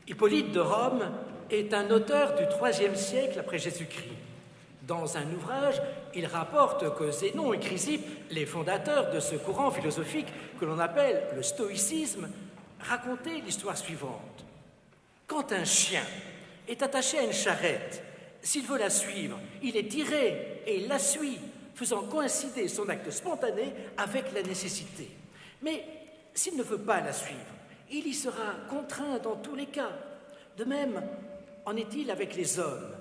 Hippolyte de Rome est un auteur du IIIe siècle après Jésus-Christ. Dans un ouvrage, il rapporte que Zénon et Chrysippe, les fondateurs de ce courant philosophique que l'on appelle le stoïcisme, racontaient l'histoire suivante. Quand un chien est attaché à une charrette, s'il veut la suivre, il est tiré et il la suit, faisant coïncider son acte spontané avec la nécessité. Mais s'il ne veut pas la suivre, il y sera contraint dans tous les cas. De même, en est-il avec les hommes.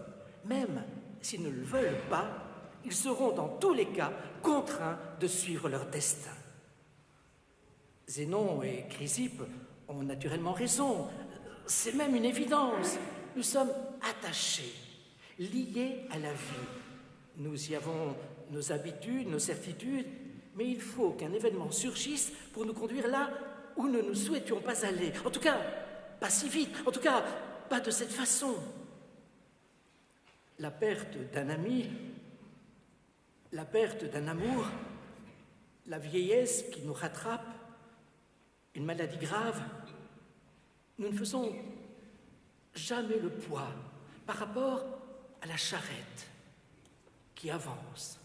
Même s'ils ne le veulent pas, ils seront dans tous les cas contraints de suivre leur destin. Zénon et Chrysippe ont naturellement raison. C'est même une évidence. Nous sommes attachés, liés à la vie. Nous y avons nos habitudes, nos certitudes, mais il faut qu'un événement surgisse pour nous conduire là où nous ne souhaitions pas aller. En tout cas, pas si vite, en tout cas, pas de cette façon. La perte d'un ami, la perte d'un amour, la vieillesse qui nous rattrape, une maladie grave, nous ne faisons jamais le poids par rapport à la charrette qui avance,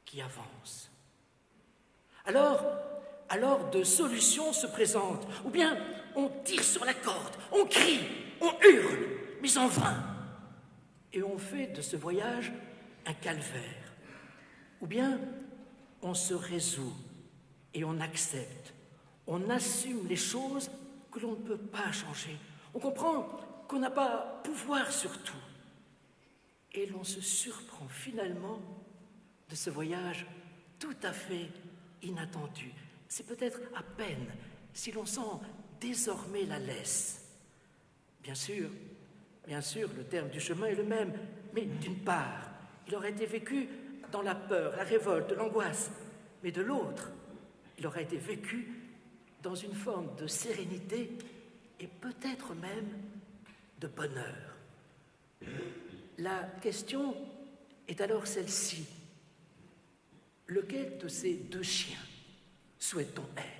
qui avance. Alors de solutions se présentent, ou bien on tire sur la corde, on crie, on hurle, mais en vain. Et on fait de ce voyage un calvaire. Ou bien on se résout et on accepte, on assume les choses que l'on ne peut pas changer. On comprend qu'on n'a pas pouvoir sur tout. Et l'on se surprend finalement de ce voyage tout à fait inattendu. C'est peut-être à peine si l'on sent désormais la laisse. Bien sûr, le terme du chemin est le même, mais d'une part, il aurait été vécu dans la peur, la révolte, l'angoisse, mais de l'autre, il aurait été vécu dans une forme de sérénité et peut-être même de bonheur. La question est alors celle-ci. Lequel de ces deux chiens souhaite-t-on être ?